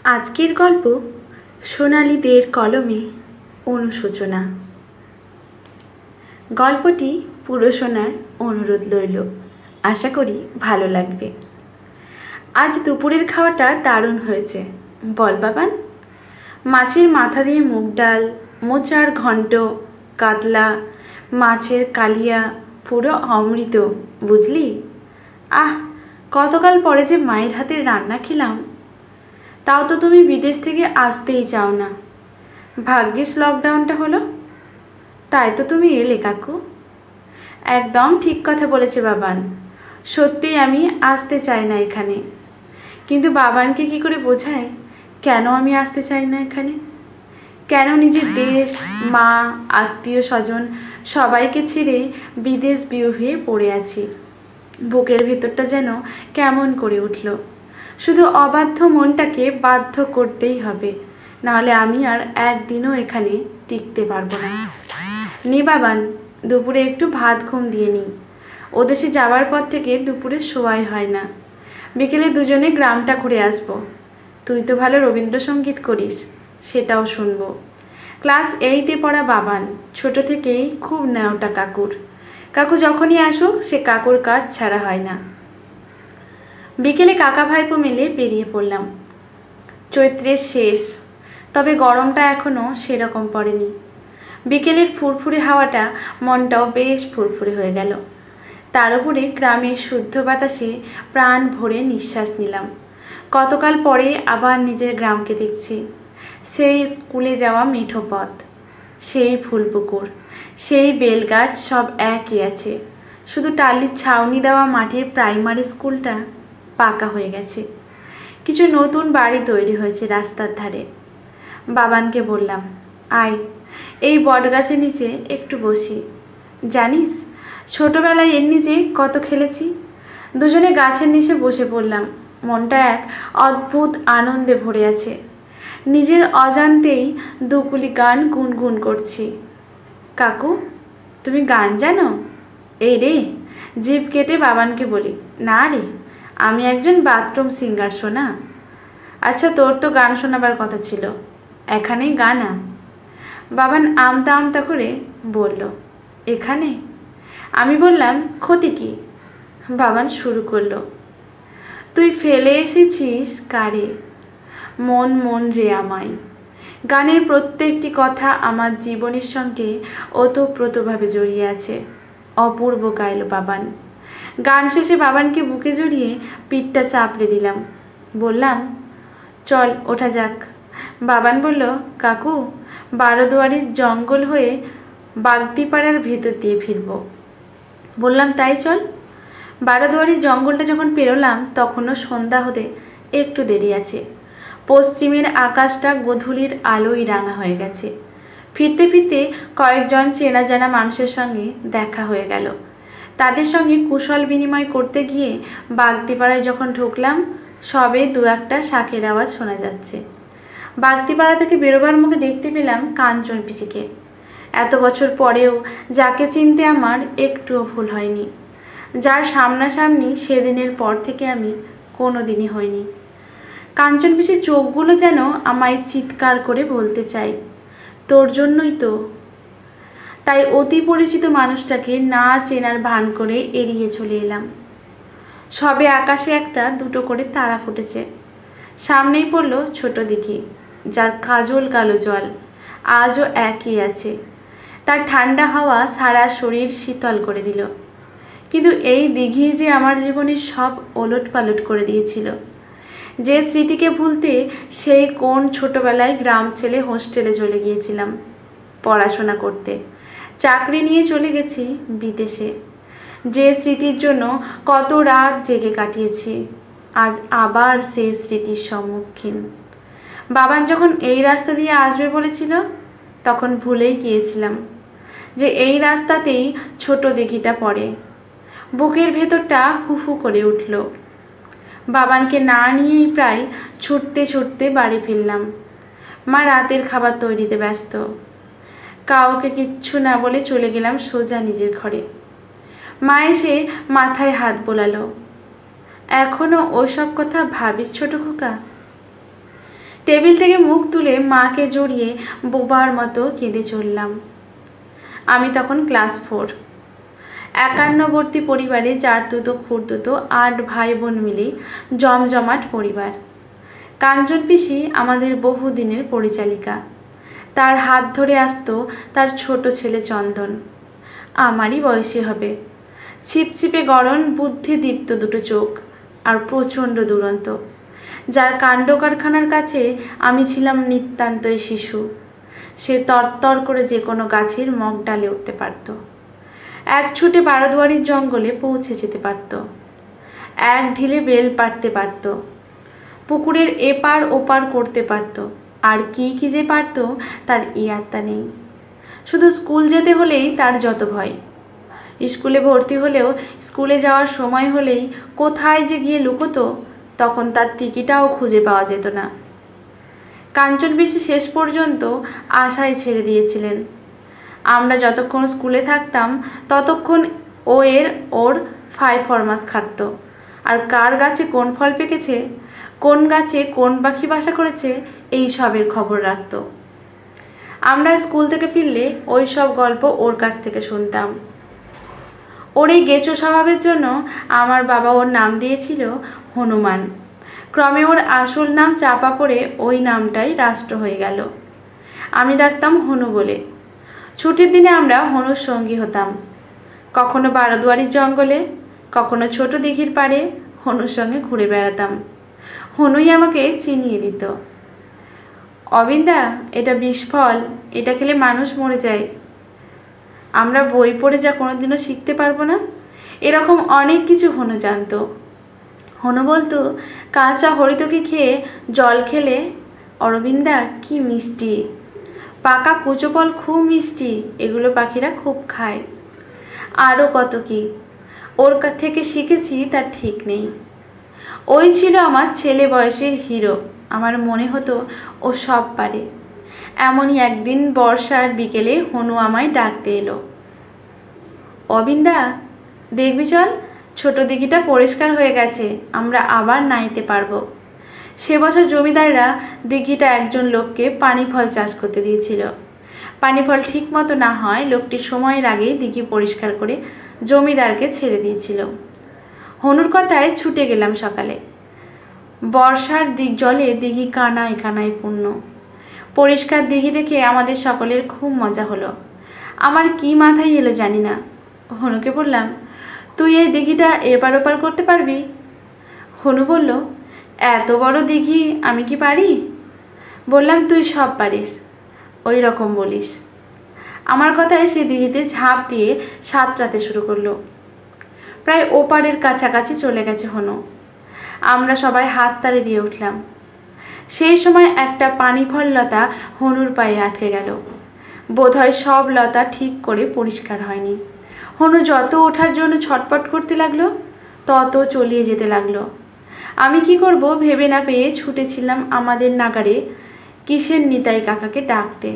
আজকের গল্প সোনালী দের কলমে অনুশোচনা। গল্পটি পুরো শোনার অনুরোধ রইল। আশা করি ভালো লাগবে। আজ দুপুরের খাওয়াটা দারুণ হয়েছে, বল বাবান। মাছের মাথা দিয়ে মুগ ডাল, মোচার ঘন্ট, কাতলা, মাছের কালিয়া, পুরো অমৃত, বুঝলি। আহ, কতকাল পরে যে মায়ের হাতের রান্না খেলাম। তাও তো তুমি বিদেশ থেকে আসতেই চাও না। ভাগ্যিস লকডাউনটা হলো, তাই তো তুমি এলে কাকু। একদম ঠিক কথা বলেছে বাবান। সত্যিই আমি আসতে চাই না এখানে, কিন্তু বাবানকে কি করে বোঝায় কেন আমি আসতে চাই না এখানে, কেন নিজের দেশ, মা, আত্মীয় স্বজন সবাইকে ছেড়ে বিদেশ বিয়ে হয়ে পড়ে আছি। বুকের ভেতরটা যেন কেমন করে উঠল। শুধু অবাধ্য মনটাকে বাধ্য করতেই হবে, নাহলে আমি আর একদিনও এখানে টিকতে পারবো না। নে বাবান, দুপুরে একটু ভাত ঘুম দিয়ে নিই। ওদেশে যাওয়ার পর থেকে দুপুরে শোয়াই হয় না। বিকেলে দুজনে গ্রামটা ঘুরে আসবো। তুই তো ভালো রবীন্দ্রসঙ্গীত করিস, সেটাও শুনবো। ক্লাস 8-এ পড়া বাবান ছোট থেকেই খুব নেওটা কাকুর। কাকু যখনই আসুক সে কাকুর কাজ ছাড়া হয় না। বিকেলে কাকা ভাইপো মিলে বেরিয়ে পড়লাম। চৈত্রের শেষ, তবে গরমটা এখনও সেরকম পড়েনি। বিকেলের ফুরফুরে হাওয়াটা মনটাও বেশ ফুরফুরে হয়ে গেল। তার উপরে গ্রামের শুদ্ধ বাতাসে প্রাণ ভরে নিঃশ্বাস নিলাম। কতকাল পরে আবার নিজের গ্রামকে দেখছি। সেই স্কুলে যাওয়া মেঠো পথ, সেই ফুলপুকুর, সেই বেলগাছ সব একই আছে। শুধু টালির ছাউনি দেওয়া মাটির প্রাইমারি স্কুলটা পাকা হয়ে গেছে। কিছু নতুন বাড়ি তৈরি হয়েছে রাস্তার ধারে। বাবানকে বললাম, আয় এই বটগাছের নিচে একটু বসি। জানিস, ছোটবেলায় এর নিচে কত খেলেছি। দুজনে গাছের নিচে বসে পড়লাম। মনটা এক অদ্ভুত আনন্দে ভরে আছে। নিজের অজান্তেই দুকুলি গান গুনগুন করছি। কাকু, তুমি গান জানো? এই রে, জিভ কেটে বাবানকে বলি, না রে, আমি একজন বাথরুম সিঙ্গার শোনা। আচ্ছা, তোর তো গান শোনাবার কথা ছিল, এখানেই গানা। বাবান আমতা আমতা করে বলল, এখানে? আমি বললাম, ক্ষতি কি? বাবান শুরু করলো, তুই ফেলে এসেছিস কারে, মন মন রে আমায়। গানের প্রত্যেকটি কথা আমার জীবনের সঙ্গে ওতপ্রোতভাবে জড়িয়ে আছে। অপূর্ব গাইল বাবান। গান শেষে বাবানকে বুকে জড়িয়ে পিঠটা চাপড়ে দিলাম। বললাম, চল ওঠা যাক। বাবান বলল, কাকু, বারোদুয়ারির জঙ্গল হয়ে বাগদিপাড়ার ভেতর দিয়ে ফিরব। বললাম, তাই চল। বারোদুয়ারির জঙ্গলটা যখন পেরোলাম তখনও সন্ধ্যা হতে একটু দেরি আছে। পশ্চিমের আকাশটা গোধূলির আলোয় রাঙা হয়ে গেছে। ফিরতে ফিরতে কয়েকজন চেনা জানা মানুষের সঙ্গে দেখা হয়ে গেল। তাদের সঙ্গে কুশল বিনিময় করতে গিয়ে বাগদিপাড়ায় যখন ঢুকলাম, সবে দু একটা শাঁখের আওয়াজ শোনা যাচ্ছে। বাগদিপাড়া থেকে বেরোবার মুখে দেখতে পেলাম কাঞ্চন পিসিকে। এত বছর পরেও যাকে চিনতে আমার একটুও ভুল হয়নি, যার সামনাসামনি সেদিনের পর থেকে আমি কোনো দিনই হইনি। কাঞ্চন পিসির চোখগুলো যেন আমায় চিৎকার করে বলতে চাই, তোর জন্যই তো। তাই অতি পরিচিত মানুষটাকে না চেনার ভান করে এড়িয়ে চলে এলাম। সবে আকাশে একটা দুটো করে তারা ফুটেছে। সামনেই পড়ল ছোট দিঘি, যার কাজল কালো জল আজও একই আছে। তার ঠান্ডা হাওয়া সারা শরীর শীতল করে দিল। কিন্তু এই দিঘি যে আমার জীবনের সব ওলট পালট করে দিয়েছিল। যে স্মৃতিকে ভুলতে সেই কোন ছোটবেলায় গ্রাম ছেড়ে হোস্টেলে চলে গিয়েছিলাম পড়াশোনা করতে, চাকরি নিয়ে চলে গেছি বিদেশে। যে স্মৃতির জন্য কত রাত জেগে কাটিয়েছি, আজ আবার সেই স্মৃতির সম্মুখীন। বাবান যখন এই রাস্তা দিয়ে আসবে বলেছিল, তখন ভুলেই গিয়েছিলাম যে এই রাস্তাতেই ছোট দিঘিটা পড়ে। বুকের ভেতরটা হুহু করে উঠল। বাবানকে না নিয়েই প্রায় ছুটতে ছুটতে বাড়ি ফিরলাম। মা রাতের খাবার তৈরিতে ব্যস্ত। কাউকে কিচ্ছু না বলে চলে গেলাম সোজা নিজের ঘরে। মা এসে মাথায় হাত বোলালো, এখনো ওসব কথা ভাবিস ছোট খোকা? টেবিল থেকে মুখ তুলে মাকে জড়িয়ে বোবার মতো কেঁদে চললাম। আমি তখন ক্লাস 4। একান্নবর্তী পরিবারে 4 দুটো খুড়দুতো 8 ভাই বোন মিলে জমজমাট পরিবার। কাঞ্চন পিসি আমাদের বহুদিনের পরিচালিকা। তার হাত ধরে আসতো তার ছোট ছেলে চন্দন, আমারই বয়সী হবে। ছিপছিপে গড়ন, বুদ্ধিদীপ্ত দুটো চোখ আর প্রচণ্ড দুরন্ত, যার কাণ্ড কারখানার কাছে আমি ছিলাম নিতান্তই শিশু। সে তরতর করে যে কোনো গাছের মগ ডালে উঠতে পারত, এক ছুটে বারোদুয়ারির জঙ্গলে পৌঁছে যেতে পারত, এক ঢিলে বেল পাড়তে পারত, পুকুরের এপার ওপার করতে পারত, আর কি কি যে পারত তার ইয়াত্তা নেই। শুধু স্কুল যেতে হলেই তার যত ভয়। স্কুলে ভর্তি হলেও স্কুলে যাওয়ার সময় হলেই কোথায় যে গিয়ে লুকোতো, তখন তার টিকিটাও খুঁজে পাওয়া যেত না। কাঞ্চন পিসি শেষ পর্যন্ত আশায় ছেড়ে দিয়েছিলেন। আমরা যতক্ষণ স্কুলে থাকতাম ততক্ষণ ওর 5 ফরমাস খাটত, আর কার গাছে কোন ফল পেকেছে, কোন গাছে কোন পাখি বাসা করেছে, এই সবের খবর রাখত। আমরা স্কুল থেকে ফিরলে ওই সব গল্প ওর কাছ থেকে শুনতাম। ওর এই গেঁচো স্বভাবের জন্য আমার বাবা ওর নাম দিয়েছিল হনুমান। ক্রমে ওর আসল নাম চাপা পড়ে ওই নামটাই রাষ্ট্র হয়ে গেল। আমি ডাকতাম হনু বলে। ছুটির দিনে আমরা হনুর সঙ্গী হতাম। কখনো বারোদুয়ারির জঙ্গলে, কখনো ছোট দিঘির পাড়ে হনুর সঙ্গে ঘুরে বেড়াতাম। হনুই আমাকে চিনিয়ে দিত। অবিন্দা, এটা বিষফল, এটা খেলে মানুষ মরে যায়। আমরা বই পড়ে যা কোনোদিনও শিখতে পারবো না, এরকম অনেক কিছু হনু জানতো। হনু বলতো, কাঁচা হরিতকি খেয়ে জল খেলে অরবিন্দা কি মিষ্টি, পাকা কুচো ফল খুব মিষ্টি, এগুলো পাখিরা খুব খায়। আরও কত কি ওর থেকে শিখেছি তার ঠিক নেই। ওই ছিল আমার ছেলে বয়সের হিরো। আমার মনে হতো ও সব পারে। এমনই একদিন বর্ষার বিকেলে হনু আমায় ডাকতে এলো। অবিন্দা, দেখবি চল, ছোট দিঘিটা পরিষ্কার হয়ে গেছে, আমরা আবার নাইতে পারবো। সে বছর জমিদাররা দিঘিটা একজন লোককে পানি ফল চাষ করতে দিয়েছিল। পানি ফল ঠিক মতো না হয় লোকটি সময়ের আগেই দিঘি পরিষ্কার করে জমিদারকে ছেড়ে দিয়েছিল। হনুর কথায় ছুটে গেলাম সকালে। বর্ষার জলে দিঘি কানায় কানায় পূর্ণ। পরিষ্কার দিঘি দেখে আমাদের সকলের খুব মজা হলো। আমার কি মাথায় এলো জানি না। হনুকে বললাম, তুই এই দিঘিটা এপার ওপার করতে পারবি? হনু বলল, এত বড় দিঘি আমি কি পারি? বললাম, তুই সব পারিস, ওই রকম বলিস। আমার কথায় সে দিঘিতে ঝাঁপ দিয়ে সাঁতরাতে শুরু করলো। প্রায় ওপারের কাছাকাছি চলে গেছে হনু। আমরা সবাই হাততালি দিয়ে উঠলাম। সেই সময় একটা পানি ফল লতা হনুর পায়ে আটকে গেল। বোধহয় সব লতা ঠিক করে পরিষ্কার হয়নি। হনু যত ওঠার জন্য ছটপট করতে লাগলো, তত চলিয়ে যেতে লাগলো। আমি কি করব ভেবে না পেয়ে ছুটেছিলাম আমাদের নাগারে কিসের নিতাই কাকাকে ডাকতে।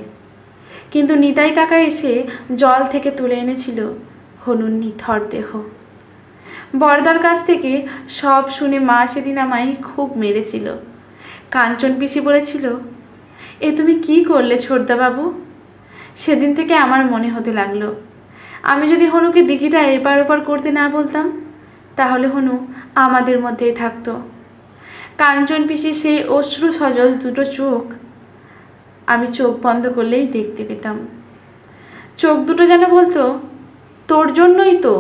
কিন্তু নিতাই কাকা এসে জল থেকে তুলে এনেছিল হনুর নিথর দেহ। বরদার কাছ থেকে সব শুনে মা সেদিন আমায় খুব মেরেছিল। কাঞ্চন পিসি বলেছিল, এ তুমি কি করলে ছোটদাবাবু? সেদিন থেকে আমার মনে হতে লাগলো, আমি যদি হনুকে দিঘিটা এপার ওপার করতে না বলতাম, তাহলে হনু আমাদের মধ্যেই থাকতো। কাঞ্চন পিসির সেই অশ্রু সজল দুটো চোখ আমি চোখ বন্ধ করলেই দেখতে পেতাম। চোখ দুটো যেন বলতো, তোর জন্যই তো।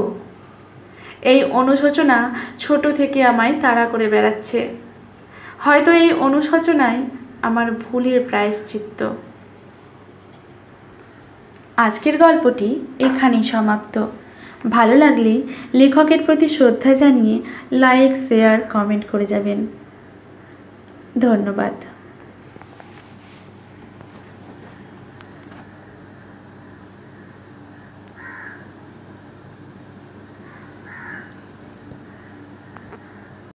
এই অনুশোচনা ছোট থেকে আমায় তাড়া করে বেড়াচ্ছে। হয়তো এই অনুশোচনায় আমার ভুলের প্রায়শ্চিত্ত। আজকের গল্পটি এখানেই সমাপ্ত। ভালো লাগলে লেখকের প্রতি শ্রদ্ধা জানিয়ে লাইক, শেয়ার, কমেন্ট করে যাবেন। ধন্যবাদ।